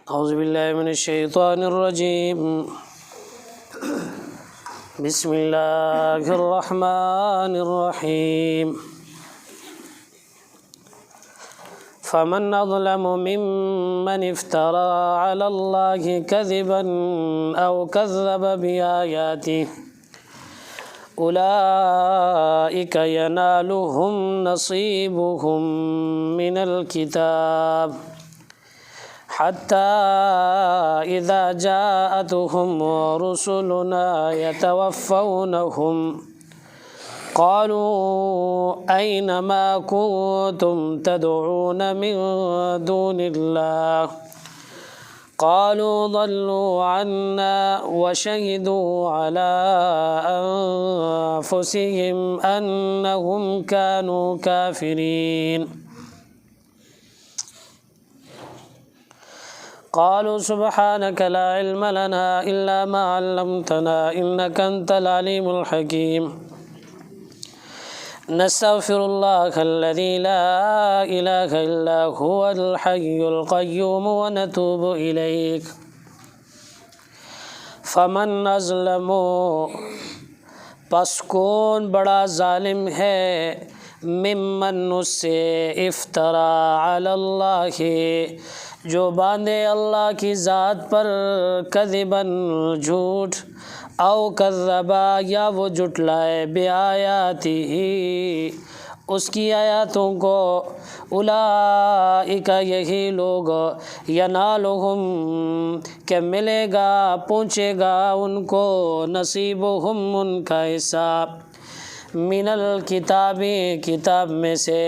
اعوذ باللہ من الشیطان الرجیم بسم اللہ الرحمن الرحیم فمن اظلم ممن افترى على الله كذبا او كذب بآياته اولئك ينالهم نصيبهم من الكتاب حتى إذا جاءتهم رسلنا يتوفونهم قالوا أين ما كنتم تدعون من دون الله قالوا ضلوا عنا وشهدوا على أنفسهم أنهم كانوا كافرين قالوا سبحانك لا علم لنا إلا ما علمتنا إنك أنت العليم الحكيم نستغفر الله الذي لا إله إلا هو الحي القيوم ونتوب إليك فمن أظلم پس کون بڑا ظالم ہے ممن اس سے افترا علی اللہ جو باندھے اللہ کی ذات پر کذباً جھوٹ او کذبا یا وہ جھٹلائے بآیاتہ اس کی آیاتوں کو اولئک یہی لوگ ینالہم کہ ملے گا پہنچے گا ان کو نصیبہم ان کا حصہ من الکتاب کتاب میں سے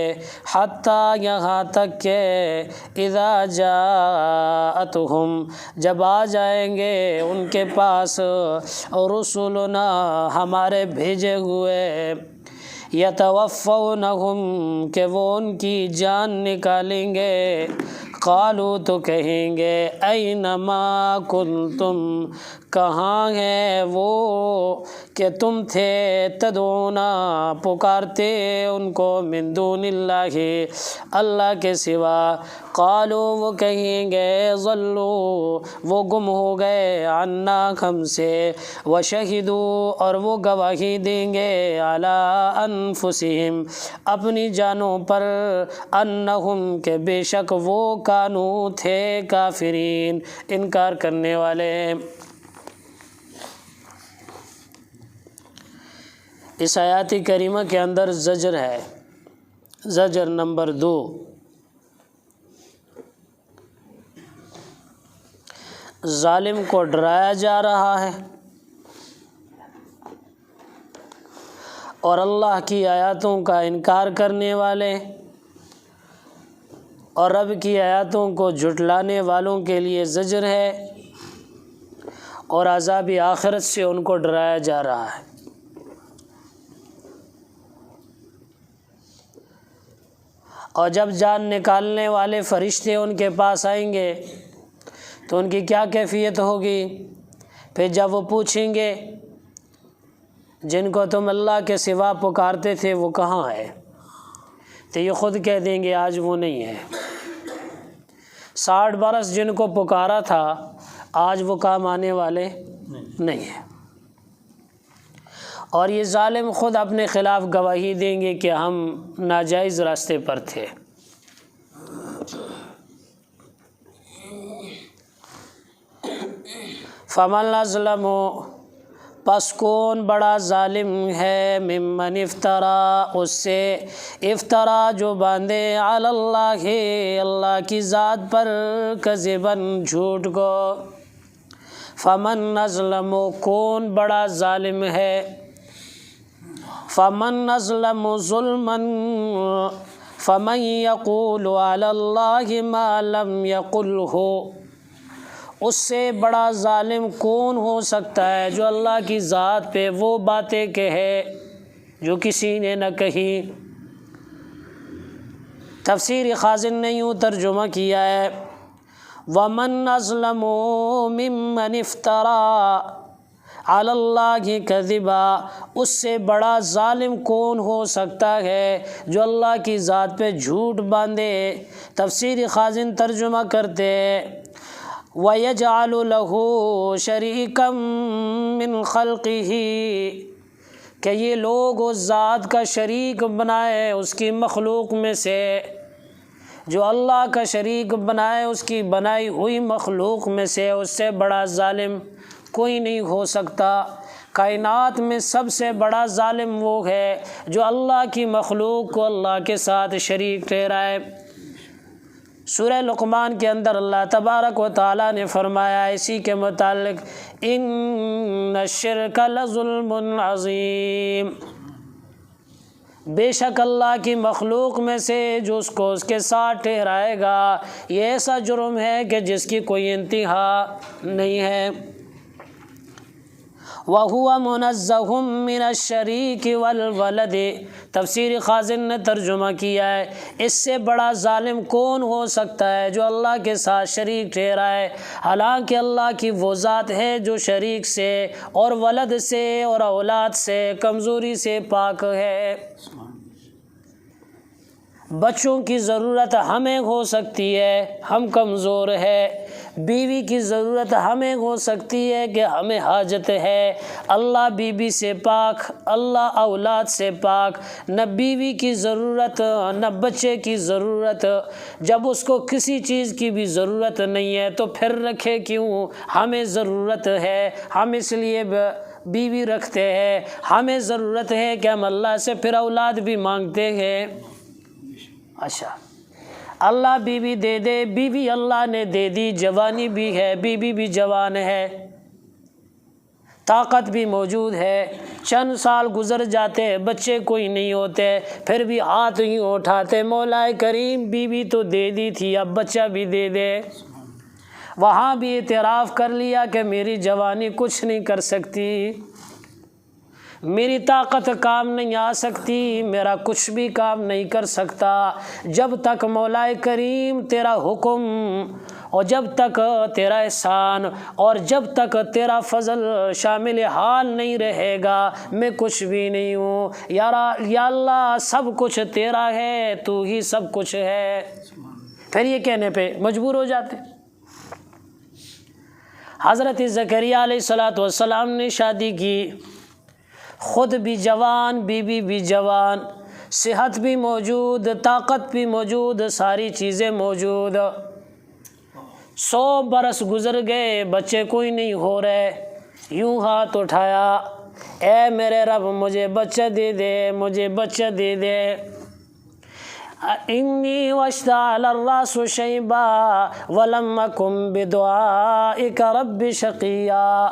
حتیٰ یہاں تک کہ اذا جاءتہم جب آ جائیں گے ان کے پاس رسولنا ہمارے بھیجے ہوئے یتوفونہم کہ وہ ان کی جان نکالیں گے قالوا تو کہیں گے اینما کنتم کہاں ہے وہ کہ تم تھے تدعونا پکارتے ان کو من دون اللہ اللہ کے سوا قالوا وہ کہیں گے ضلوا وہ گم ہو گئے عنا ہم سے وشہدوا اور وہ گواہی دیں گے علی انفسہم اپنی جانوں پر انہم کہ بے شک وہ کانو تھے کافرین انکار کرنے والے۔ اس آیات کریمہ کے اندر زجر ہے، زجر نمبر 2۔ ظالم کو ڈرایا جا رہا ہے اور اللہ کی آیاتوں کا انکار کرنے والے اور رب کی آیاتوں کو جھٹلانے والوں کے لیے زجر ہے اور عذاب آخرت سے ان کو ڈرایا جا رہا ہے۔ اور جب جان نکالنے والے فرشتے ان کے پاس آئیں گے تو ان کی کیا کیفیت ہوگی؟ پھر جب وہ پوچھیں گے جن کو تم اللہ کے سوا پکارتے تھے وہ کہاں ہے، تو یہ خود کہہ دیں گے آج وہ نہیں ہے۔ 60 برس جن کو پکارا تھا آج وہ کام آنے والے نہیں ہیں۔ اور یہ ظالم خود اپنے خلاف گواہی دیں گے کہ ہم ناجائز راستے پر تھے۔ فمن اظلم پس کون بڑا ظالم ہے ممن افترا اس سے افترا جو باندھے علی اللہ اللہ کی ذات پر کذباً جھوٹ کو۔ فمن اظلم کون بڑا ظالم ہے، فمن اظلم ظلما فمن یقول علی اللہ ما لم یقلہ اس سے بڑا ظالم کون ہو سکتا ہے جو اللہ کی ذات پہ وہ باتیں کہے جو کسی نے نہ کہی۔ تفسیر خازن نے یوں ترجمہ کیا ہے وَمَنْ أَظْلَمُ مِمَّنِ افْتَرَى عَلَى اللَّهِ كَذِبًا اس سے بڑا ظالم کون ہو سکتا ہے جو اللہ کی ذات پہ جھوٹ باندھے۔ تفسیر خازن ترجمہ کرتے وَيَجْعَلُ لَهُ شَرِيكًا مِّنْ خَلْقِهِ کہ یہ لوگ اس ذات کا شریک بنائے اس کی مخلوق میں سے، جو اللہ کا شریک بنائے اس کی بنائی ہوئی مخلوق میں سے، اس سے بڑا ظالم کوئی نہیں ہو سکتا۔ کائنات میں سب سے بڑا ظالم وہ ہے جو اللہ کی مخلوق کو اللہ کے ساتھ شریک ٹھہرائے۔ سورہ لقمان کے اندر اللہ تبارک و تعالیٰ نے فرمایا اسی کے متعلق، ان الشرک لظلم عظیم، بے شک اللہ کی مخلوق میں سے جو اس کو اس کے ساتھ ٹھہرائے گا یہ ایسا جرم ہے کہ جس کی کوئی انتہا نہیں ہے۔ وَهُوَ مُنَزَّهٌ مِّنَ الشَّرِيكِ وَالْوَلَدِ، تفسیر خازن نے ترجمہ کیا ہے اس سے بڑا ظالم کون ہو سکتا ہے جو اللہ کے ساتھ شریک ٹھہرائے، حالانکہ اللہ کی وہ ذات ہے جو شریک سے اور ولد سے اور اولاد سے کمزوری سے پاک ہے۔ بچوں کی ضرورت ہمیں ہو سکتی ہے، ہم کمزور ہے، بیوی کی ضرورت ہمیں ہو سکتی ہے کہ ہمیں حاجت ہے، اللہ بیوی سے پاک، اللہ اولاد سے پاک، نہ بیوی کی ضرورت نہ بچے کی ضرورت۔ جب اس کو کسی چیز کی بھی ضرورت نہیں ہے تو پھر رکھے کیوں؟ ہمیں ضرورت ہے، ہم اس لیے بیوی رکھتے ہیں، ہمیں ضرورت ہے کہ ہم اللہ سے پھر اولاد بھی مانگتے ہیں۔ اچھا، اللہ بیوی دے دے، بیوی اللہ نے دے دی، جوانی بھی ہے، بیوی بھی جوان ہے، طاقت بھی موجود ہے، چند سال گزر جاتے بچے کوئی نہیں ہوتے، پھر بھی ہاتھ ہی اٹھاتے مولا کریم بیوی تو دے دی تھی اب بچہ بھی دے دے۔ وہاں بھی اعتراف کر لیا کہ میری جوانی کچھ نہیں کر سکتی، میری طاقت کام نہیں آ سکتی، میرا کچھ بھی کام نہیں کر سکتا، جب تک مولا کریم تیرا حکم اور جب تک تیرا احسان اور جب تک تیرا فضل شامل حال نہیں رہے گا میں کچھ بھی نہیں ہوں۔ یا اللہ سب کچھ تیرا ہے، تو ہی سب کچھ ہے۔ پھر یہ کہنے پہ مجبور ہو جاتے۔ حضرت زکریا علیہ السلام نے شادی کی، خود بھی جوان، بیوی بھی جوان، صحت بھی موجود، طاقت بھی موجود، ساری چیزیں موجود۔ 100 برس گزر گئے بچے کوئی نہیں ہو رہے، یوں ہاتھ اٹھایا، اے میرے رب مجھے بچہ دے دے، مجھے بچہ دے دے۔ انی واشتعل الراس شیبا ولم اکن بدعائک رب شقیا،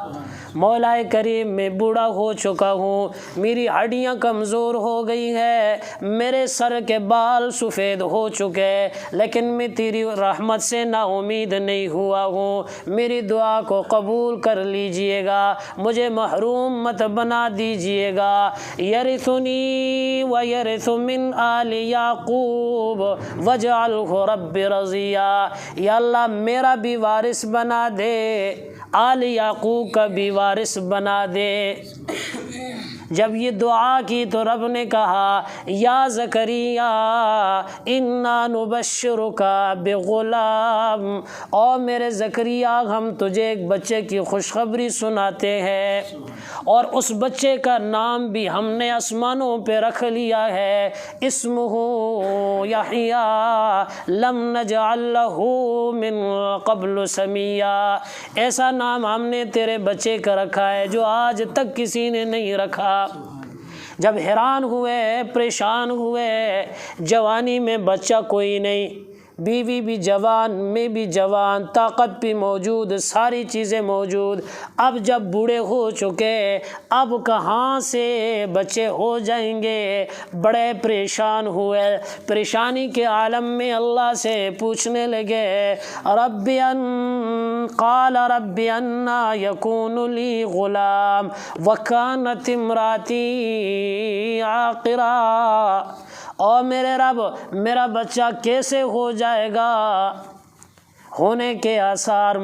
مولا کریم میں بوڑھا ہو چکا ہوں، میری ہڈیاں کمزور ہو گئی ہے، میرے سر کے بال سفید ہو چکے، لیکن میں تیری رحمت سے نا امید نہیں ہوا ہوں، میری دعا کو قبول کر لیجئے گا، مجھے محروم مت بنا دیجئے گا۔ یرثنی ویرث من آل یعقوب واجعلہ رب رضیا، یا اللہ میرا بھی وارث بنا دے، آل یعقوب کا بھی وارث بنا دے۔ جب یہ دعا کی تو رب نے کہا یا زکریا انا نبشرک بغلام، او میرے زکریا ہم تجھے ایک بچے کی خوشخبری سناتے ہیں، اور اس بچے کا نام بھی ہم نے آسمانوں پہ رکھ لیا ہے، اسمہ یحییٰ لم نجعل لہ من قبل سمیا، ایسا نام ہم نے تیرے بچے کا رکھا ہے جو آج تک کسی نے نہیں رکھا۔ جب حیران ہوئے، پریشان ہوئے، جوانی میں بچہ کوئی نہیں، بیوی بھی جوان، میں بھی جوان، طاقت بھی موجود، ساری چیزیں موجود، اب جب بوڑھے ہو چکے اب کہاں سے بچے ہو جائیں گے؟ بڑے پریشان ہوئے، پریشانی کے عالم میں اللہ سے پوچھنے لگے قال رب انا یکون لی غلام وکانت امراتی عاقرا، اور میرے رب میرا بچہ کیسے ہو جائے گا؟ ہونے کے آثار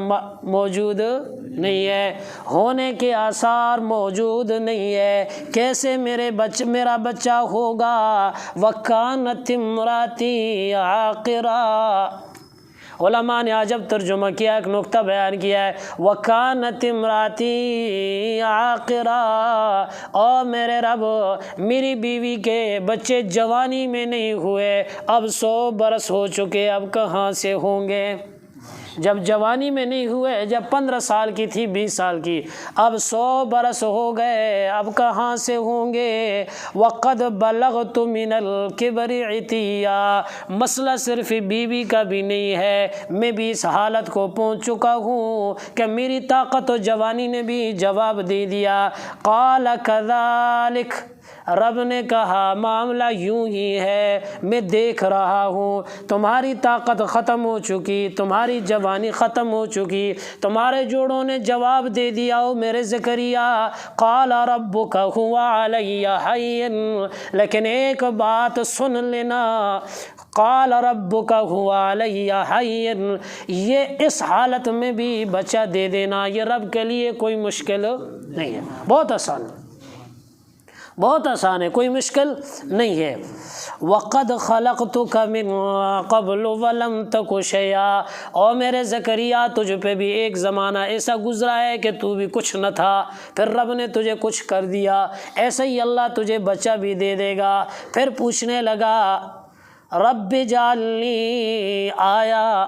موجود نہیں ہے، ہونے کے آثار موجود نہیں ہے، کیسے میرا بچہ ہوگا؟ وَكَانَتِ امْرَأَتِي عَاقِرًا، علماء نے عجب ترجمہ کیا، ایک نقطہ بیان کیا ہے، وَكَانَتِ امْرَأَتِي عَاقِرًا، اور میرے رب میری بیوی کے بچے جوانی میں نہیں ہوئے، اب 100 برس ہو چکے، اب کہاں سے ہوں گے؟ جب جوانی میں نہیں ہوئے، جب 15 سال کی تھی، 20 سال کی، اب 100 برس ہو گئے، اب کہاں سے ہوں گے؟ وَقَدْ بَلَغْتُ مِنَ الْكِبْرِ عِتِيًّا، مسئلہ صرف بیوی کا بھی نہیں ہے، میں بھی اس حالت کو پہنچ چکا ہوں کہ میری طاقت و جوانی نے بھی جواب دے دیا۔ قَالَ كَذَلِكَ، رب نے کہا معاملہ یوں ہی ہے، میں دیکھ رہا ہوں تمہاری طاقت ختم ہو چکی، تمہاری جوانی ختم ہو چکی، تمہارے جوڑوں نے جواب دے دیا او میرے زکریا۔ قال ربک هو علی ہین، لیکن ایک بات سن لینا، قال ربک هو علی ہین، یہ اس حالت میں بھی بچہ دے دینا یہ رب کے لیے کوئی مشکل نہیں ہے، بہت آسان ہے، بہت آسان ہے، کوئی مشکل نہیں ہے۔ وَقَدْ خَلَقْتُكَ مِن قَبْلُ وَلَمْ تَكُ شَيْئًا، اور میرے زکریا تجھ پہ بھی ایک زمانہ ایسا گزرا ہے کہ تو بھی کچھ نہ تھا، پھر رب نے تجھے کچھ کر دیا، ایسے ہی اللہ تجھے بچہ بھی دے دے گا۔ پھر پوچھنے لگا رب اجعلنی آیا،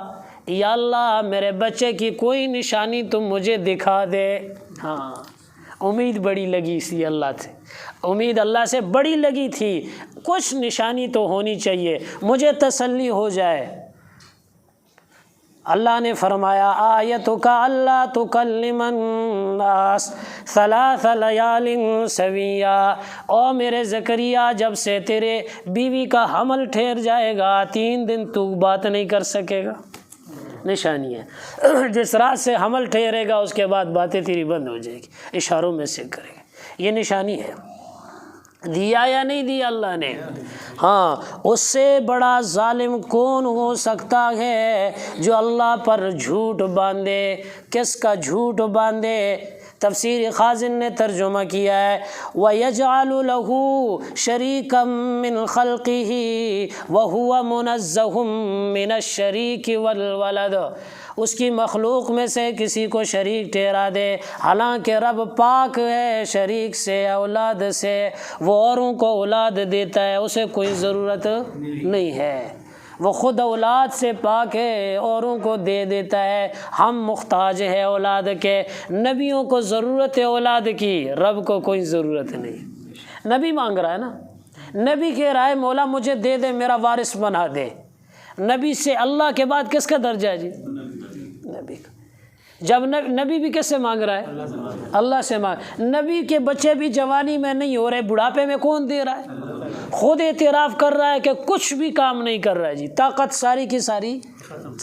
یا اللہ میرے بچے کی کوئی نشانی تم مجھے دکھا دے۔ ہاں، امید بڑی لگی سی اللہ سے، امید اللہ سے بڑی لگی تھی، کچھ نشانی تو ہونی چاہیے، مجھے تسلی ہو جائے۔ اللہ نے فرمایا آیتک اللہ تکلم الناس 3 لیال سویا، او میرے زکریا جب سے تیرے بیوی کا حمل ٹھہر جائے گا 3 دن تو بات نہیں کر سکے گا۔ نشانی ہے، جس رات سے حمل ٹھہرے گا اس کے بعد باتیں تیری بند ہو جائے گی، اشاروں میں سے کرے گا، یہ نشانی ہے۔ دیا یا نہیں دیا اللہ نے؟ ہاں، اس سے بڑا ظالم کون ہو سکتا ہے جو اللہ پر جھوٹ باندھے؟ کس کا جھوٹ باندھے؟ تفسیر خازن نے ترجمہ کیا ہے وَيَجْعَلُ لَهُ شَرِيكًا مِّنْ خَلْقِهِ وَهُوَ مُنَزَّهٌ مِّنَ الشَّرِيكِ وَالْوَلَدِ، اس کی مخلوق میں سے کسی کو شریک ٹھہرا دے، حالانکہ رب پاک ہے شریک سے، اولاد سے، وہ اوروں کو اولاد دیتا ہے، اسے کوئی ضرورت نہیں ہے، وہ خود اولاد سے پاک ہے، اوروں کو دے دیتا ہے، ہم محتاج ہیں اولاد کے، نبیوں کو ضرورت ہے اولاد کی، رب کو کوئی ضرورت نہیں۔ نبی مانگ رہا ہے نا، نبی کہہ رہا ہے مولا مجھے دے دے، میرا وارث بنا دے۔ نبی سے اللہ کے بعد کس کا درجہ ہے جی؟ نبی کا۔ جب نبی بھی کس سے مانگ رہا ہے؟ اللہ سے مانگ۔ نبی کے بچے بھی جوانی میں نہیں ہو رہے، بڑھاپے میں کون دے رہا ہے؟ خود اعتراف کر رہا ہے کہ کچھ بھی کام نہیں کر رہا ہے جی، طاقت ساری کی ساری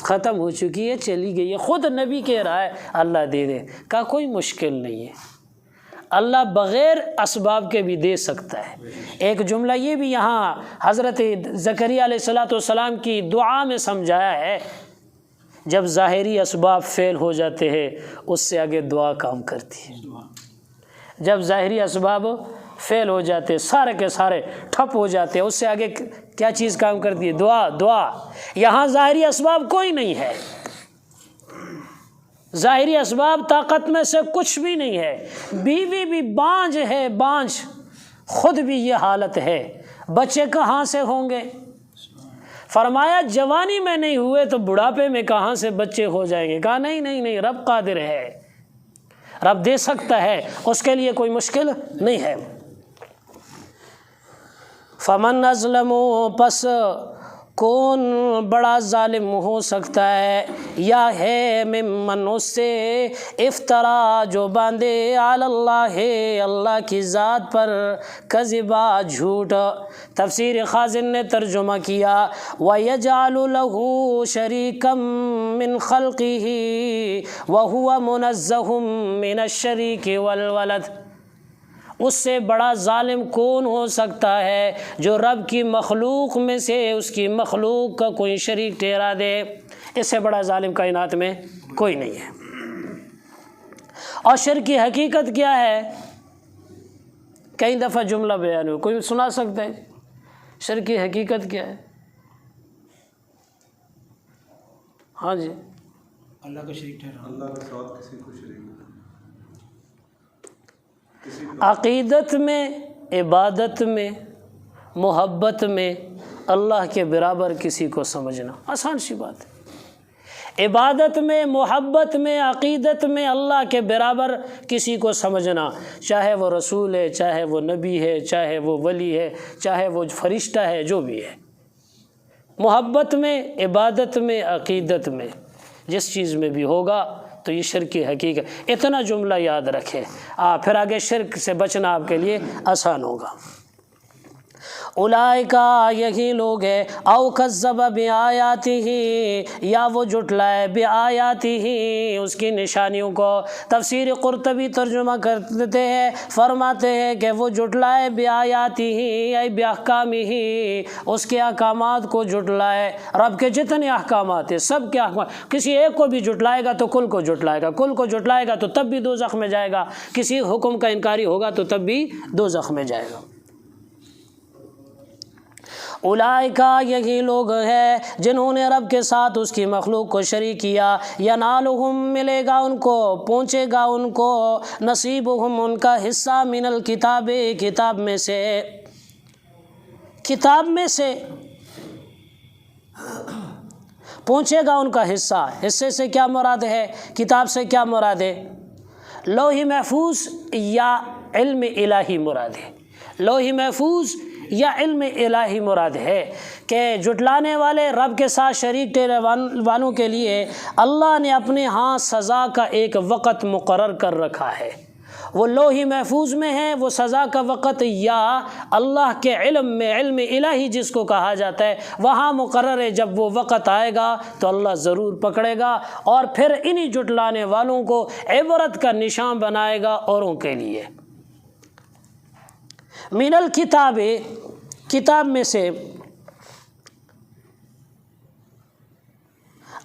ختم ہو چکی ہے، چلی گئی ہے، خود نبی کہہ رہا ہے اللہ دے دے، کا کوئی مشکل نہیں ہے، اللہ بغیر اسباب کے بھی دے سکتا ہے۔ ایک جملہ یہ بھی یہاں حضرت زکریا علیہ السلام کی دعا میں سمجھایا ہے، جب ظاہری اسباب فیل ہو جاتے ہیں اس سے آگے دعا کام کرتی ہے۔ جب ظاہری اسباب فیل ہو جاتے، سارے کے سارے ٹھپ ہو جاتے، اس سے آگے کیا چیز کام کرتی ہے؟ دعا۔ دعا۔ یہاں ظاہری اسباب کوئی نہیں ہے، ظاہری اسباب طاقت میں سے کچھ بھی نہیں ہے، بیوی بھی بانجھ ہے، بانجھ، خود بھی یہ حالت ہے، بچے کہاں سے ہوں گے؟ فرمایا جوانی میں نہیں ہوئے تو بڑھاپے میں کہاں سے بچے ہو جائیں گے؟ کہا نہیں نہیں نہیں، رب قادر ہے، رب دے سکتا ہے، اس کے لیے کوئی مشکل نہیں ہے۔ فمن اظلم، پس کون بڑا ظالم ہو سکتا ہے یا ہے ممن، اس سے افطرا جو باندھے علی اللہ، اللہ کی ذات پر، کذبا جھوٹ۔ تفسیر خازن نے ترجمہ کیا وَيَجْعَلُ لَهُ شَرِيكًا مِّنْ خَلْقِهِ وَهُوَ مُنَزَّهٌ مِّنَ الشَّرِيكِ وَالْوَلَدِ، اس سے بڑا ظالم کون ہو سکتا ہے جو رب کی مخلوق میں سے اس کی مخلوق کا کوئی شریک ٹھہرا دے؟ اس سے بڑا ظالم کائنات میں کوئی نہیں ہے۔ اور شرک کی حقیقت کیا ہے؟ کئی دفعہ جملہ بیان ہو، کوئی سنا سکتا ہے شرک کی حقیقت کیا ہے؟ ہاں جی، اللہ کا شریک ٹھہرانا، اللہ کے ساتھ کسی کو شریک، عقیدت میں، عبادت میں، محبت میں اللہ کے برابر کسی کو سمجھنا آسان سی بات ہے۔ عبادت میں، محبت میں، عقیدت میں اللہ کے برابر کسی کو سمجھنا، چاہے وہ رسول ہے، چاہے وہ نبی ہے، چاہے وہ ولی ہے، چاہے وہ فرشتہ ہے، جو بھی ہے، محبت میں، عبادت میں، عقیدت میں، جس چیز میں بھی ہوگا تو یہ شرک کی حقیقت۔ اتنا جملہ یاد رکھیں، پھر آگے شرک سے بچنا آپ کے لیے آسان ہوگا۔ اولئکا، یہی لوگ ہیں، او کذب بآیاتہ، یا وہ جھٹلائے بآیاتہ، اس کی نشانیوں کو۔ تفسیر قرطبی ترجمہ کرتے ہیں، فرماتے ہیں کہ وہ جھٹلائے بآیاتہ ای باحکامہ، اس کے احکامات کو جھٹلائے۔ رب کے جتنے احکامات ہیں سب کے احکامات، کسی ایک کو بھی جھٹلائے گا تو کل کو جھٹلائے گا، کل کو جھٹلائے گا تو تب بھی دوزخ میں جائے گا، کسی حکم کا انکاری ہوگا تو تب بھی دوزخ میں جائے گا۔ اولئکا، یہی لوگ ہیں جنہوں نے رب کے ساتھ اس کی مخلوق کو شریک کیا، ینالہم، ملے گا ان کو، پہنچے گا ان کو، نصیبہم، ان کا حصہ، من الکتاب، کتاب میں سے، کتاب میں سے پہنچے گا ان کا حصہ۔ حصے سے کیا مراد ہے؟ کتاب سے کیا مراد ہے؟ لوح محفوظ یا علم الہی مراد ہے؟ لوح محفوظ یا علم الہی مراد ہے کہ جھٹلانے والے رب کے ساتھ شریک ٹھہرانے والوں کے لیے اللہ نے اپنے ہاں سزا کا ایک وقت مقرر کر رکھا ہے، وہ لوح محفوظ میں ہے وہ سزا کا وقت، یا اللہ کے علم میں، علم الہی جس کو کہا جاتا ہے، وہاں مقرر ہے۔ جب وہ وقت آئے گا تو اللہ ضرور پکڑے گا اور پھر انہی جھٹلانے والوں کو عبرت کا نشان بنائے گا اوروں کے لیے۔ من الکتاب، کتاب میں سے،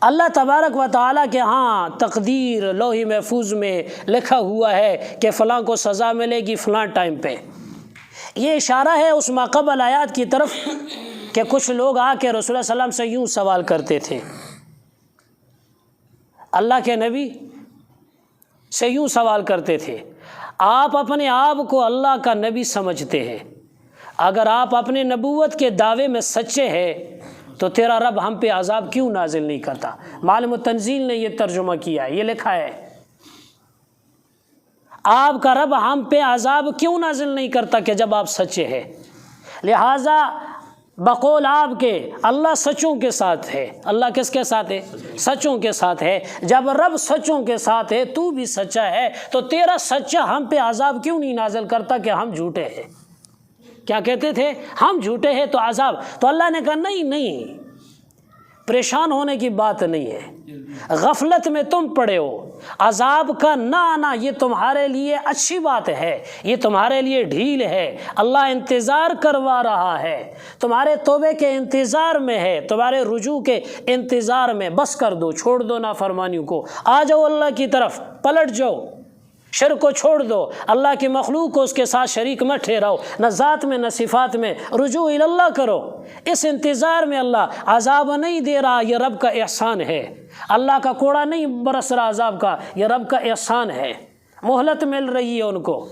اللہ تبارک و تعالیٰ کے ہاں تقدیر لوح محفوظ میں لکھا ہوا ہے کہ فلاں کو سزا ملے گی فلاں ٹائم پہ۔ یہ اشارہ ہے اس ماقبل آیات کی طرف کہ کچھ لوگ آ کے رسول اللہ صلی اللہ علیہ وسلم سے یوں سوال کرتے تھے، اللہ کے نبی سے یوں سوال کرتے تھے، آپ اپنے آپ کو اللہ کا نبی سمجھتے ہیں، اگر آپ اپنے نبوت کے دعوے میں سچے ہیں تو تیرا رب ہم پہ عذاب کیوں نازل نہیں کرتا؟ معلم التنزیل نے یہ ترجمہ کیا ہے، یہ لکھا ہے، آپ کا رب ہم پہ عذاب کیوں نازل نہیں کرتا کہ جب آپ سچے ہیں؟ لہٰذا بقول آپ کے اللہ سچوں کے ساتھ ہے۔ اللہ کس کے ساتھ ہے؟ سچوں کے ساتھ ہے۔ جب رب سچوں کے ساتھ ہے، تو بھی سچا ہے، تو تیرا سچا ہم پہ عذاب کیوں نہیں نازل کرتا کہ ہم جھوٹے ہیں؟ کیا کہتے تھے؟ ہم جھوٹے ہیں تو عذاب۔ تو اللہ نے کہا نہیں، پریشان ہونے کی بات نہیں ہے، غفلت میں تم پڑے ہو، عذاب کا نہ آنا یہ تمہارے لیے اچھی بات ہے، یہ تمہارے لیے ڈھیل ہے، اللہ انتظار کروا رہا ہے، تمہارے توبے کے انتظار میں ہے، تمہارے رجوع کے انتظار میں۔ بس کر دو، چھوڑ دو نافرمانیوں کو، آ جاؤ اللہ کی طرف، پلٹ جاؤ، شرک کو چھوڑ دو، اللہ کی مخلوق کو اس کے ساتھ شریک مت ٹھہراؤ، نہ ذات میں نہ صفات میں، رجوع اللہ کرو۔ اس انتظار میں اللہ عذاب نہیں دے رہا، یہ رب کا احسان ہے، اللہ کا کوڑا نہیں برس رہا عذاب کا، یہ رب کا احسان ہے، مہلت مل رہی ہے ان کو۔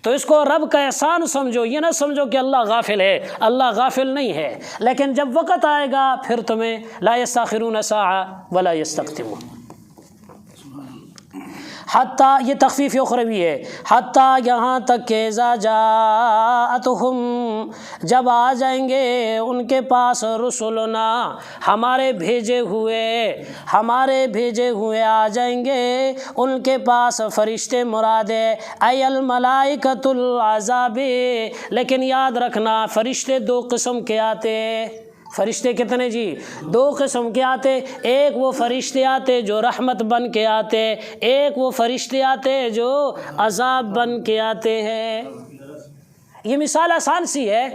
تو اس کو رب کا احسان سمجھو، یہ نہ سمجھو کہ اللہ غافل ہے، اللہ غافل نہیں ہے، لیکن جب وقت آئے گا پھر تمہیں لا یستاخرون ساعۃ ولا یستقدمون۔ حتیٰ، یہ تخفیف اخروی ہے، حتیٰ یہاں تک کہ اذا جاءتہم، جب آ جائیں گے ان کے پاس رسلنا، ہمارے بھیجے ہوئے آ جائیں گے ان کے پاس فرشتے، مراد ہے ای الملائکۃ العذاب، لیکن یاد رکھنا فرشتے دو قسم کے آتے ہیں۔ فرشتے کتنے جی؟ دو قسم کے آتے، ایک وہ فرشتے آتے جو رحمت بن کے آتے، ایک وہ فرشتے آتے جو عذاب بن کے آتے ہیں۔ یہ مثال آسان سی ہے،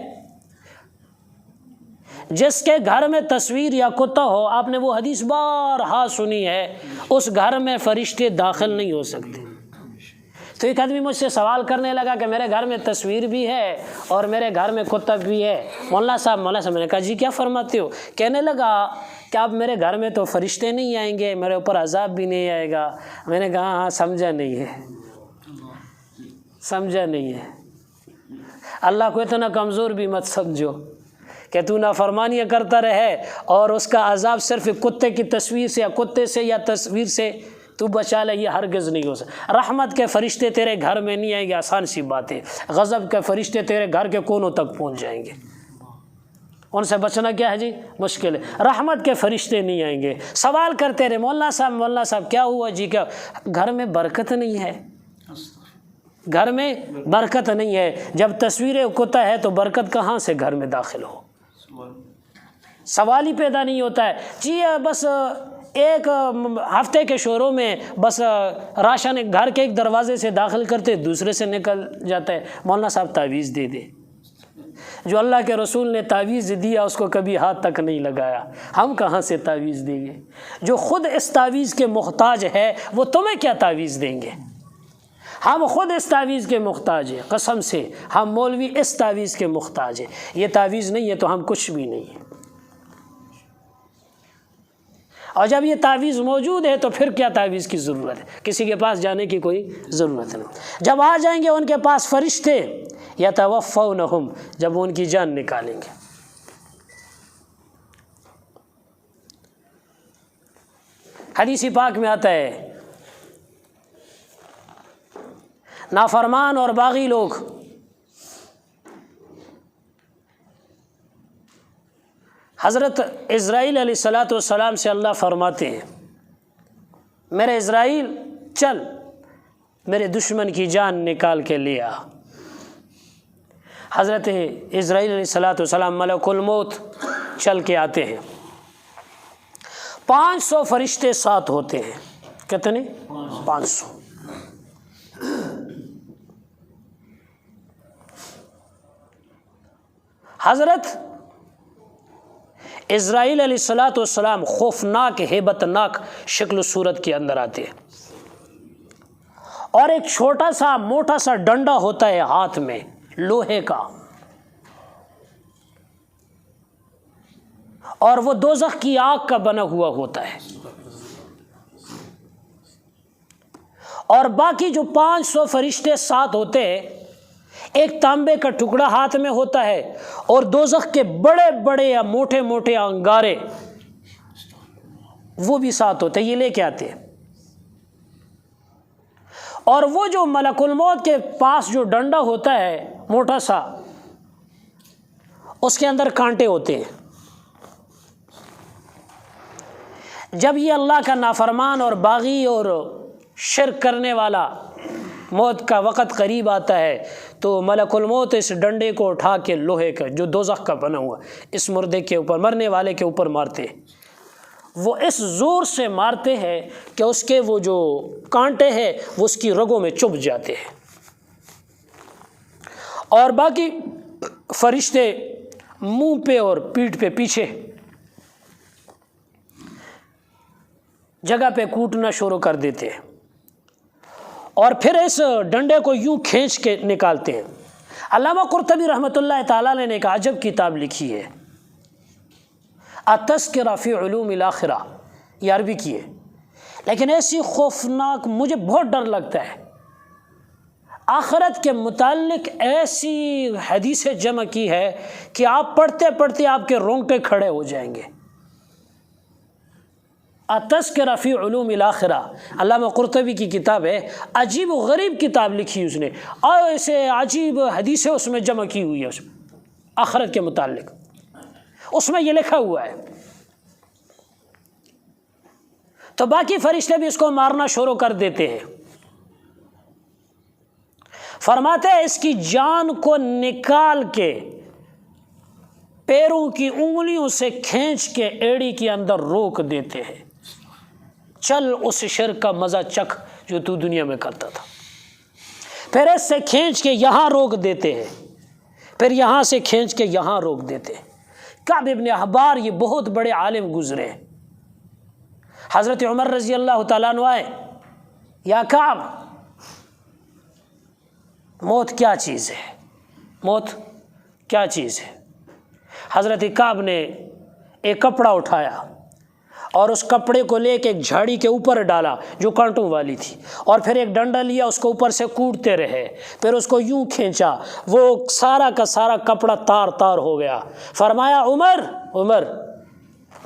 جس کے گھر میں تصویر یا کتا ہو، آپ نے وہ حدیث بارہا سنی ہے، اس گھر میں فرشتے داخل نہیں ہو سکتے، تو ایک آدمی مجھ سے سوال کرنے لگا کہ میرے گھر میں تصویر بھی ہے اور میرے گھر میں کتب بھی ہے، مولانا صاحب میں نے کہا جی کیا فرماتے ہو؟ کہنے لگا کہ اب میرے گھر میں تو فرشتے نہیں آئیں گے، میرے اوپر عذاب بھی نہیں آئے گا۔ میں نے کہا ہاں سمجھا نہیں ہے، سمجھا نہیں ہے۔ اللہ کو اتنا کمزور بھی مت سمجھو کہ تو نافرمانیاں کرتا رہے اور اس کا عذاب صرف کتے کی تصویر سے یا کتے سے یا تصویر سے تو بچا لے، یہ ہرگز نہیں ہو سکتا۔ رحمت کے فرشتے تیرے گھر میں نہیں آئیں گے، آسان سی بات ہے۔ غضب کے فرشتے تیرے گھر کے کونوں تک پہنچ جائیں گے، ان سے بچنا کیا ہے جی؟ مشکل ہے۔ رحمت کے فرشتے نہیں آئیں گے۔ سوال کرتے رہے مولانا صاحب کیا ہوا جی؟ کیا گھر میں برکت نہیں ہے؟ گھر میں برکت نہیں ہے۔ جب تصویر کتا ہے تو برکت کہاں سے گھر میں داخل ہو؟ سوال ہی پیدا نہیں ہوتا ہے جی۔ بس ایک ہفتے کے شوروں میں بس راشن گھر کے ایک دروازے سے داخل کرتے دوسرے سے نکل جاتا ہے۔ مولانا صاحب تعویذ دے دے۔ جو اللہ کے رسول نے تعویذ دیا اس کو کبھی ہاتھ تک نہیں لگایا، ہم کہاں سے تعویذ دیں گے؟ جو خود اس تعویذ کے محتاج ہے وہ تمہیں کیا تعویذ دیں گے؟ ہم خود اس تعویذ کے محتاج ہیں، قسم سے ہم مولوی اس تعویذ کے محتاج ہیں۔ یہ تعویذ نہیں ہے تو ہم کچھ بھی نہیں ہیں۔ اور جب یہ تعویذ موجود ہے تو پھر کیا تعویذ کی ضرورت ہے؟ کسی کے پاس جانے کی کوئی ضرورت نہیں۔ جب آ جائیں گے ان کے پاس فرشتے یتوفونہم، جب وہ ان کی جان نکالیں گے۔ حدیث پاک میں آتا ہے نافرمان اور باغی لوگ حضرت اسرائیل علیہ السلام سے اللہ فرماتے ہیں میرے اسرائیل چل میرے دشمن کی جان نکال کے لے آ۔ حضرت اسرائیل علیہ السلام ملک الموت چل کے آتے ہیں۔ 500 فرشتے ساتھ ہوتے ہیں۔ کتنے؟ 500۔ حضرت اسرائیل علیہ السلام خوفناک ہیبت ناک شکل و صورت کے اندر آتے ہیں، اور ایک چھوٹا سا موٹا سا ڈنڈا ہوتا ہے ہاتھ میں لوہے کا، اور وہ دوزخ کی آگ کا بنا ہوا ہوتا ہے، اور باقی جو 500 فرشتے ساتھ ہوتے ہیں ایک تانبے کا ٹکڑا ہاتھ میں ہوتا ہے، اور دوزخ کے بڑے بڑے یا موٹے موٹے انگارے وہ بھی ساتھ ہوتے ہیں، یہ لے کے آتے ہیں۔ اور وہ جو ملک الموت کے پاس جو ڈنڈا ہوتا ہے موٹا سا، اس کے اندر کانٹے ہوتے ہیں۔ جب یہ اللہ کا نافرمان اور باغی اور شرک کرنے والا موت کا وقت قریب آتا ہے تو ملک الموت اس ڈنڈے کو اٹھا کے لوہے کا جو دوزخ کا بنا ہوا اس مردے کے اوپر، مرنے والے کے اوپر مارتے ہیں۔ وہ اس زور سے مارتے ہیں کہ اس کے وہ جو کانٹے ہیں وہ اس کی رگوں میں چبھ جاتے ہیں، اور باقی فرشتے منہ پہ اور پیٹھ پہ پیچھے جگہ پہ کوٹنا شروع کر دیتے ہیں، اور پھر اس ڈنڈے کو یوں کھینچ کے نکالتے ہیں۔ علامہ قرطبی رحمۃ اللہ تعالیٰ نے ایک عجب کتاب لکھی ہے، التذکرہ فی علوم الآخرہ، یہ عربی کی ہے، لیکن ایسی خوفناک، مجھے بہت ڈر لگتا ہے، آخرت کے متعلق ایسی حدیثیں جمع کی ہے کہ آپ پڑھتے پڑھتے آپ کے رونگٹے کھڑے ہو جائیں گے۔ التذکرہ فی علوم الآخرہ علامہ قرطبی کی کتاب ہے، عجیب و غریب کتاب لکھی اس نے، اور ایسے عجیب حدیثیں اس میں جمع کی ہوئی ہے اس میں آخرت کے متعلق، اس میں یہ لکھا ہوا ہے۔ تو باقی فرشتے بھی اس کو مارنا شروع کر دیتے ہیں۔ فرماتے ہیں اس کی جان کو نکال کے پیروں کی انگلیوں سے کھینچ کے ایڑی کے اندر روک دیتے ہیں، چل اس شرک کا مزہ چکھ جو تو دنیا میں کرتا تھا۔ پھر اس سے کھینچ کے یہاں روک دیتے ہیں، پھر یہاں سے کھینچ کے یہاں روک دیتے ہیں۔ کعب ابن احبار یہ بہت بڑے عالم گزرے، حضرت عمر رضی اللہ تعالیٰ عنہ آئے، یا کعب موت کیا چیز ہے؟ موت کیا چیز ہے؟ حضرت کعب نے ایک کپڑا اٹھایا اور اس کپڑے کو لے کے ایک جھاڑی کے اوپر ڈالا جو کانٹوں والی تھی، اور پھر ایک ڈنڈا لیا، اس کو اوپر سے کوٹتے رہے، پھر اس کو یوں کھینچا، وہ سارا کا سارا کپڑا تار تار ہو گیا۔ فرمایا عمر عمر،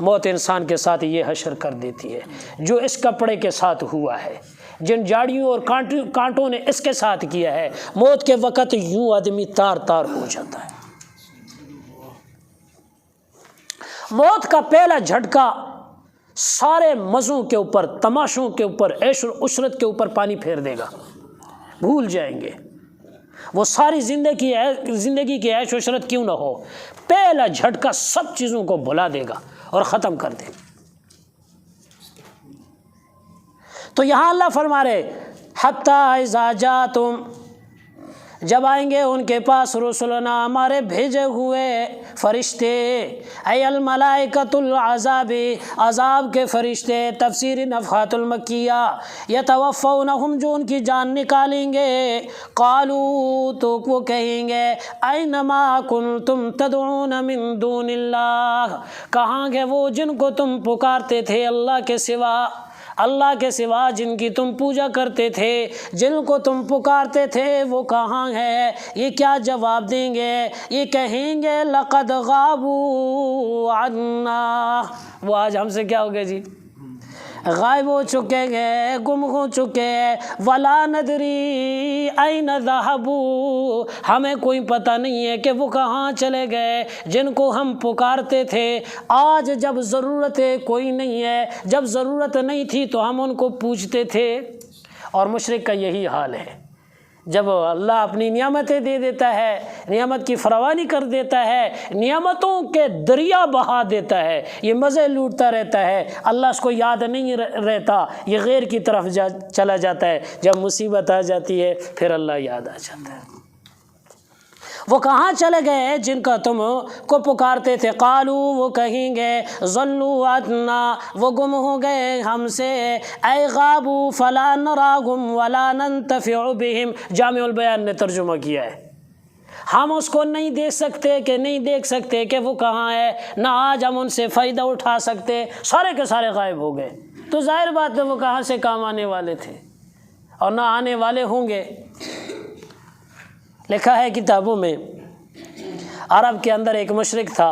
موت انسان کے ساتھ یہ حشر کر دیتی ہے جو اس کپڑے کے ساتھ ہوا ہے، جن جاڑیوں اور کانٹوں نے اس کے ساتھ کیا ہے۔ موت کے وقت یوں آدمی تار تار ہو جاتا ہے۔ موت کا پہلا جھٹکا سارے مزوں کے اوپر، تماشوں کے اوپر، عیش و عشرت کے اوپر پانی پھیر دے گا، بھول جائیں گے وہ ساری زندگی کی عیش و عشرت کیوں نہ ہو، پہلا جھٹکا سب چیزوں کو بھلا دے گا اور ختم کر دے گا۔ تو یہاں اللہ فرما رہے حتیٰ اذا جاءتم، جب آئیں گے ان کے پاس رسلنا، ہمارے بھیجے ہوئے فرشتے، ای الملائکۃ العذاب، عذاب کے فرشتے، تفسیر نفحات المکیہ، یتوفونہم، جو ان کی جان نکالیں گے، قالوا، تو وہ کہیں گے، اینما کنتم تدعون من دون اللہ، کہاں گے وہ جن کو تم پکارتے تھے اللہ کے سوا، اللہ کے سوا جن کی تم پوجا کرتے تھے، جن کو تم پکارتے تھے، وہ کہاں ہے؟ یہ کیا جواب دیں گے؟ یہ کہیں گے لقد غابوا عنا، وہ آج ہم سے کیا ہو گیا جی؟ غائب ہو چکے گئے، گم ہو چکے، ولا ندری این ذہبوا، ہمیں کوئی پتہ نہیں ہے کہ وہ کہاں چلے گئے جن کو ہم پکارتے تھے۔ آج جب ضرورت کوئی نہیں ہے، جب ضرورت نہیں تھی تو ہم ان کو پوچھتے تھے، اور مشرک کا یہی حال ہے۔ جب اللہ اپنی نعمتیں دے دیتا ہے، نعمت کی فراوانی کر دیتا ہے، نعمتوں کے دریا بہا دیتا ہے، یہ مزے لوٹتا رہتا ہے، اللہ اس کو یاد نہیں رہتا، یہ غیر کی طرف چلا جاتا ہے۔ جب مصیبت آ جاتی ہے پھر اللہ یاد آ جاتا ہے۔ وہ کہاں چلے گئے جن کا تم کو پکارتے تھے؟ قالو، وہ کہیں گے، ضلوا عنا، وہ گم ہو گئے ہم سے، اے غابوا فلا نراہم ولا ننتفع بہم، جامع البیان نے ترجمہ کیا ہے، ہم اس کو نہیں دیکھ سکتے کہ وہ کہاں ہے، نہ آج ہم ان سے فائدہ اٹھا سکتے، سارے کے سارے غائب ہو گئے، تو ظاہر بات ہے وہ کہاں سے کام آنے والے تھے اور نہ آنے والے ہوں گے۔ لکھا ہے کتابوں میں، عرب کے اندر ایک مشرک تھا،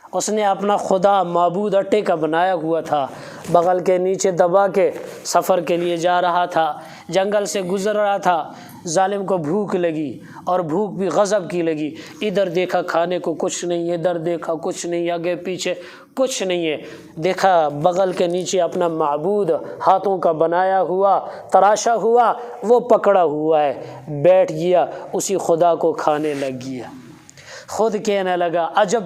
اس نے اپنا خدا معبود اٹے کا بنایا ہوا تھا، بغل کے نیچے دبا کے سفر کے لیے جا رہا تھا، جنگل سے گزر رہا تھا، ظالم کو بھوک لگی، اور بھوک بھی غضب کی لگی، ادھر دیکھا کھانے کو کچھ نہیں، ادھر دیکھا کچھ نہیں، آگے پیچھے کچھ نہیں ہے، دیکھا بغل کے نیچے اپنا معبود ہاتھوں کا بنایا ہوا، تراشا ہوا، وہ پکڑا ہوا ہے، بیٹھ گیا، اسی خدا کو کھانے لگ گیا، خود کہنے لگا عجب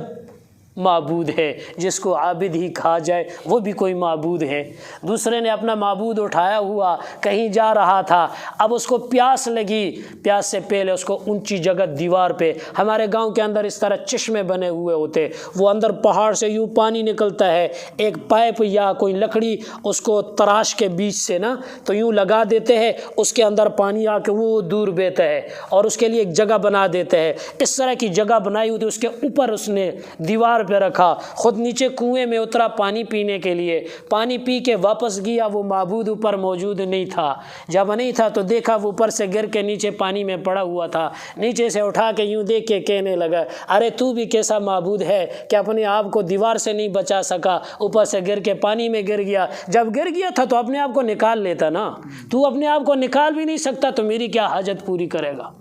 معبود ہے، جس کو عابد ہی کہا جائے وہ بھی کوئی معبود ہے۔ دوسرے نے اپنا معبود اٹھایا ہوا کہیں جا رہا تھا، اب اس کو پیاس لگی، پیاس سے پہلے اس کو اونچی جگہ دیوار پہ، ہمارے گاؤں کے اندر اس طرح چشمے بنے ہوئے ہوتے، وہ اندر پہاڑ سے یوں پانی نکلتا ہے، ایک پائپ یا کوئی لکڑی اس کو تراش کے بیچ سے نا تو یوں لگا دیتے ہیں، اس کے اندر پانی آ کے وہ دور بہتا ہے، اور اس کے لیے ایک جگہ بنا دیتے ہیں، اس طرح کی جگہ بنائی ہوئی تھی، اس کے اوپر اس نے دیوار پہ رکھا، خود نیچے کنویں میں اترا پانی پینے کے لیے، پانی پی کے واپس گیا، وہ معبود اوپر موجود نہیں تھا، جب نہیں تھا تو دیکھا وہ اوپر سے گر کے نیچے پانی میں پڑا ہوا تھا، نیچے سے اٹھا کے یوں دیکھ کے کہنے لگا ارے تو بھی کیسا معبود ہے کہ اپنے آپ کو دیوار سے نہیں بچا سکا، اوپر سے گر کے پانی میں گر گیا، جب گر گیا تھا تو اپنے آپ کو نکال لیتا نا، تو اپنے آپ کو نکال بھی نہیں سکتا تو میری کیا حاجت پوری کرے گا۔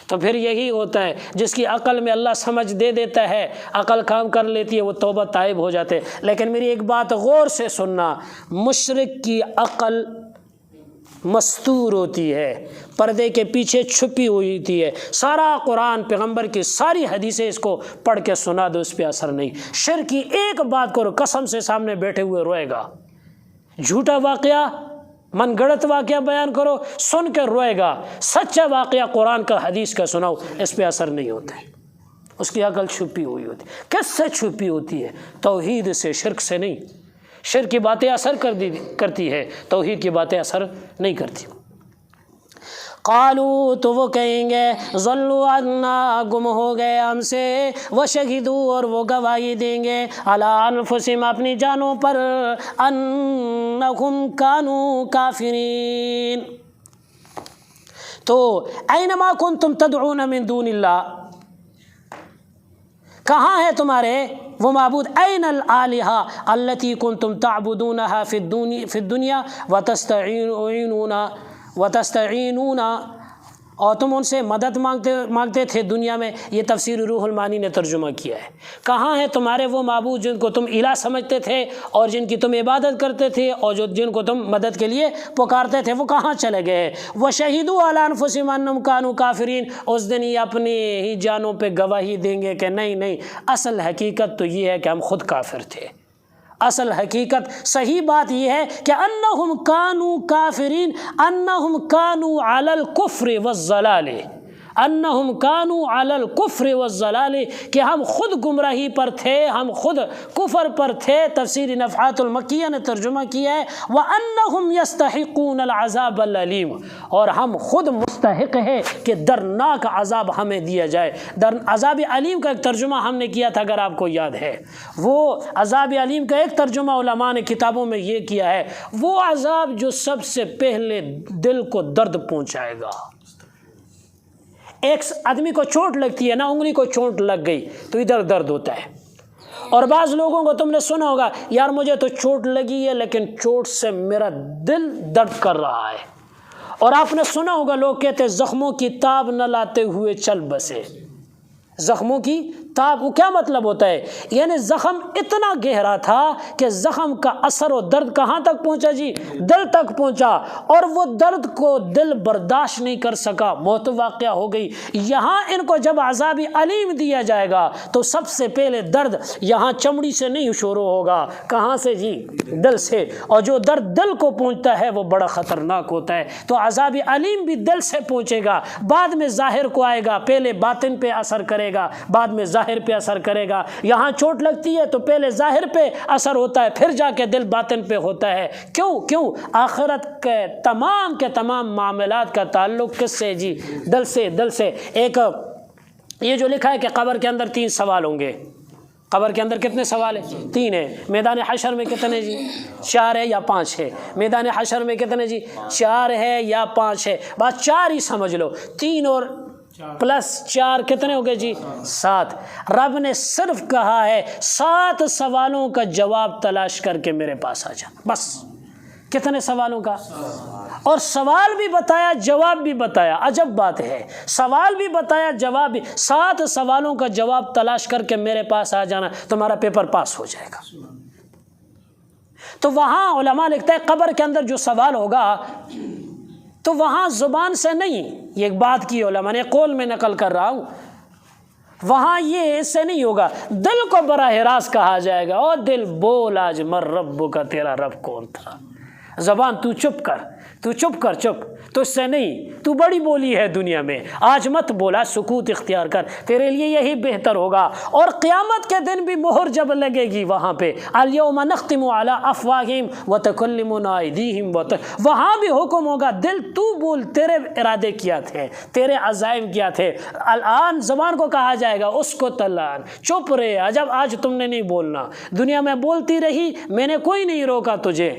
تو پھر یہی ہوتا ہے، جس کی عقل میں اللہ سمجھ دے دیتا ہے، عقل کام کر لیتی ہے، وہ توبہ تائب ہو جاتے۔ لیکن میری ایک بات غور سے سننا، مشرک کی عقل مستور ہوتی ہے، پردے کے پیچھے چھپی ہوئی ہوتی ہے، سارا قرآن پیغمبر کی ساری حدیثیں اس کو پڑھ کے سنا دو، اس پہ اثر نہیں۔ شرک کی ایک بات کو قسم سے سامنے بیٹھے ہوئے روئے گا، جھوٹا واقعہ من گڑت واقعہ بیان کرو سن کے روئے گا، سچا واقعہ قرآن کا حدیث کا سناؤ اس پہ اثر نہیں ہوتا ہے، اس کی عقل چھپی ہوئی ہوتی ہے۔ کس سے چھپی ہوتی ہے؟ توحید سے، شرک سے نہیں۔ شرک کی باتیں اثر کرتی ہے، توحید کی باتیں اثر نہیں کرتی۔ قالوا تو وہ کہیں گے ضلوا عنا گم ہو گئے ہم سے، وشہدوا اور وہ گواہی دیں گے علی انفسہم اپنی جانوں پر انہم کانوا کافرین۔ تو اینما کنتم تدعون من دون اللہ، کہاں ہے تمہارے وہ معبود؟ این الالہہ التی کنتم تعبدونہا فی الدنیا وتستعینون اور تم ان سے مدد مانگتے تھے دنیا میں۔ یہ تفسیر روح المعانی نے ترجمہ کیا ہے۔ کہاں ہے تمہارے وہ معبود جن کو تم الہ سمجھتے تھے اور جن کی تم عبادت کرتے تھے اور جن کو تم مدد کے لیے پکارتے تھے، وہ کہاں چلے گئے؟ وَشَهِدُوا عَلَىٰ أَنفُسِهِمْ أَنَّهُمْ كَانُوا كَافِرِينَ، اس دن یہ اپنی ہی جانوں پہ گواہی دیں گے کہ نہیں، اصل حقیقت تو یہ ہے کہ ہم خود کافر تھے۔ اصل حقیقت صحیح بات یہ ہے کہ انہم کانوا کافرین، انہم کانوا علی الکفر والضلال، انہم کانوا علی الکفر والضلال، کہ ہم خود گمراہی پر تھے، ہم خود کفر پر تھے۔ تفسیر نفحات المکیہ نے ترجمہ کیا ہے وَأَنَّهُمْ يَسْتَحِقُونَ الْعَذَابَ الْأَلِيمَ، اور ہم خود مستحق ہے کہ درناک عذاب ہمیں دیا جائے۔ عذاب علیم کا ایک ترجمہ ہم نے کیا تھا، اگر آپ کو یاد ہے، وہ عذاب علیم کا ایک ترجمہ علماء نے کتابوں میں یہ کیا ہے، وہ عذاب جو سب سے پہلے دل کو درد پہنچائے گا۔ ایک آدمی کو چوٹ لگتی ہے نا، انگلی کو چوٹ لگ گئی تو ادھر درد ہوتا ہے، اور بعض لوگوں کو تم نے سنا ہوگا یار مجھے تو چوٹ لگی ہے لیکن چوٹ سے میرا دل درد کر رہا ہے، اور آپ نے سنا ہوگا لوگ کہتے زخموں کی تاب نہ لاتے ہوئے چل بسے۔ زخموں کی تاب، وہ کیا مطلب ہوتا ہے؟ یعنی زخم اتنا گہرا تھا کہ زخم کا اثر و درد کہاں تک پہنچا جی؟ دل تک پہنچا، اور وہ درد کو دل برداشت نہیں کر سکا، موت واقعہ ہو گئی۔ یہاں ان کو جب عذاب علیم دیا جائے گا تو سب سے پہلے درد یہاں چمڑی سے نہیں شروع ہوگا، کہاں سے جی؟ دل سے، اور جو درد دل کو پہنچتا ہے وہ بڑا خطرناک ہوتا ہے۔ تو عذاب علیم بھی دل سے پہنچے گا، بعد میں ظاہر کو آئے گا، پہلے باطن پہ اثر کرے گا، بعد میں ظاہر پہ اثر کرے گا۔ یہاں چوٹ لگتی ہے تو پہلے ظاہر پہ اثر ہوتا ہے، پھر جا کے دل باطن پہ ہوتا ہے۔ کیوں؟ آخرت کے تمام معاملات کا تعلق کس سے جی؟ دل سے۔ ایک یہ جو لکھا ہے کہ قبر کے اندر 3 سوال ہوں گے۔ قبر کے اندر کتنے سوال ہیں؟ 3 ہیں۔ میدان حشر میں کتنے جی؟ 4 ہے یا 5 ہے؟ میدان حشر میں کتنے جی؟ 4 ہے یا 5 ہے؟ بس 4 ہی سمجھ لو، 3 اور +4 کتنے ہو گئے جی؟ 7۔ رب نے صرف کہا ہے 7 سوالوں کا جواب تلاش کر کے میرے پاس آ جانا، بس۔ کتنے سوالوں کا؟ اور سوال بھی بتایا، جواب بھی بتایا۔ عجب بات ہے، سوال بھی بتایا، جواب بھی۔ 7 سوالوں کا جواب تلاش کر کے میرے پاس آ جانا، تمہارا پیپر پاس ہو جائے گا۔ تو وہاں علماء لکھتے ہیں قبر کے اندر جو سوال ہوگا تو وہاں زبان سے نہیں، یہ ایک بات کی علماء نے، قول میں نقل کر رہا ہوں، وہاں یہ اس سے نہیں ہوگا، دل کو براہ راست کہا جائے گا، اور دل بول آج مر رب کا، تیرا رب کون تھا؟ زبان تو چپ کر، تو اس سے نہیں، تو بڑی بولی ہے دنیا میں، آج مت بولا، سکوت اختیار کر، تیرے لیے یہی بہتر ہوگا۔ اور قیامت کے دن بھی مہر جب لگے گی وہاں پہ، الیوم نختم علی افواہہم وتکلمنا ایدیہم، وہاں بھی حکم ہوگا دل تو بول، تیرے ارادے کیا تھے، تیرے عزائم کیا تھے۔ الان زبان کو کہا جائے گا اس کو تلان، چپ رہے، جب آج تم نے نہیں بولنا، دنیا میں بولتی رہی، میں نے کوئی نہیں روکا تجھے،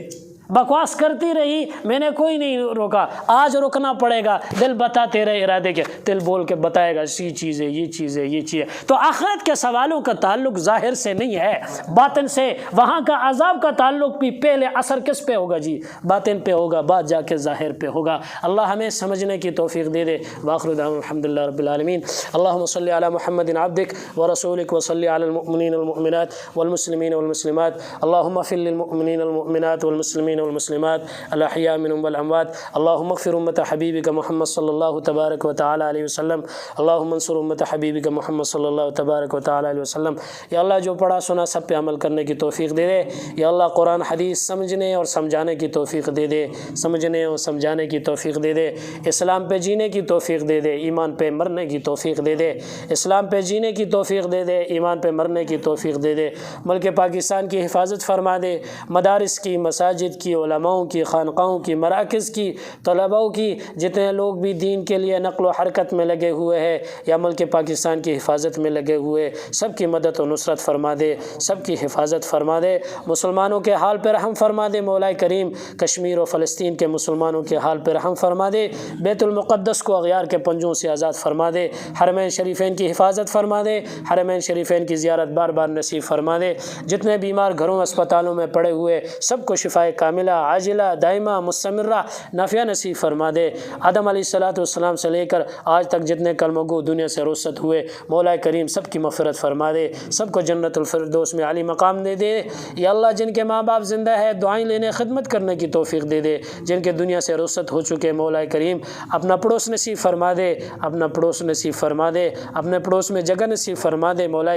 بکواس کرتی رہی، میں نے کوئی نہیں روکا، آج رکنا پڑے گا، دل بتا تیرے ارادے کے، دل بول کے بتائے گا یہ چیز ہے۔ تو آخرت کے سوالوں کا تعلق ظاہر سے نہیں ہے، باطن سے۔ وہاں کا عذاب کا تعلق بھی پہلے اثر کس پہ ہوگا جی؟ باطن پہ ہوگا، بعد جا کے ظاہر پہ ہوگا۔ اللہ ہمیں سمجھنے کی توفیق دے دے۔ وآخر دعوانا الحمدللہ رب العالمین۔ اللہم صلی علی محمد عبدک ورسولک وصلی علی المؤمنین والمؤمنات والمسلمین والمسلمات، اللہم اغفر للمؤمنین والمؤمنات والمسلمین والمسلمات الاحیاء منهم والاموات، اللهم اغفر امة حبیبک محمد صلی اللہ تبارک و تعالی علیہ وسلم، اللهم انصر امة حبیبک محمد صلی اللہ تبارک و تعالی علیہ وسلم۔ یا اللہ جو پڑھا سنا سب پہ عمل کرنے کی توفیق دے دے، یا اللہ قرآن حدیث سمجھنے اور سمجھانے کی توفیق دے دے، سمجھنے اور سمجھانے کی توفیق دے دے، اسلام پہ جینے کی توفیق دے دے، ایمان پہ مرنے کی توفیق دے دے، اسلام پہ جینے کی توفیق دے دے، ایمان پہ مرنے کی توفیق دے دے، ملک پاکستان کی حفاظت فرما دے، مدارس کی، مساجد کی کی، علماؤں کی، خانقاہوں کی، مراکز کی، طلباؤں کی، جتنے لوگ بھی دین کے لیے نقل و حرکت میں لگے ہوئے ہیں یا ملک پاکستان کی حفاظت میں لگے ہوئے، سب کی مدد و نصرت فرما دے، سب کی حفاظت فرما دے، مسلمانوں کے حال پر رحم فرما دے مولا کریم، کشمیر و فلسطین کے مسلمانوں کے حال پر رحم فرما دے، بیت المقدس کو اغیار کے پنجوں سے آزاد فرما دے، حرمین شریفین کی حفاظت فرما دے، حرمین شریفین کی زیارت بار بار نصیب فرما دے، جتنے بیمار گھروں اسپتالوں میں پڑے ہوئے سب کو شفائے کاملہ عاجلہ دائمہ مستمرہ نافعہ نصیب فرما دے۔ آدم علیہ السلام سے لے کر آج تک جتنے کلمہ گو دنیا سے رخصت ہوئے مولا کریم سب کی مغفرت فرما دے، سب کو جنت الفردوس میں عالی مقام دے دے۔ یا اللہ جن کے ماں باپ زندہ ہے دعائیں لینے خدمت کرنے کی توفیق دے دے، جن کے دنیا سے رخصت ہو چکے مولا کریم اپنا پڑوس نصیب فرما دے، اپنا پڑوس نصیب فرما دے، اپنے پڑوس میں جگہ نصیب فرما دے مولا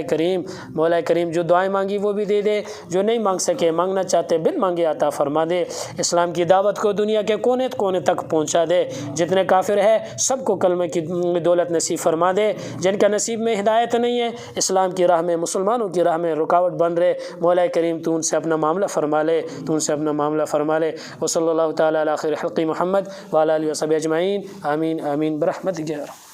کریم جو دعائیں مانگی وہ بھی دے دے، جو نہیں مانگ سکے مانگنا چاہتے بن مانگے عطا فرما دے، اسلام کی دعوت کو دنیا کے کونے کونے تک پہنچا دے، جتنے کافر ہے سب کو کلمہ کی دولت نصیب فرما دے، جن کا نصیب میں ہدایت نہیں ہے اسلام کی راہ میں مسلمانوں کی راہ میں رکاوٹ بن رہے مولا کریم تو ان سے اپنا معاملہ فرما لے، وصلی اللہ تعالی علی خیر خلق محمد وعلی آلہ وصحبہ اجمعین، آمین آمین برحمتک یا رب۔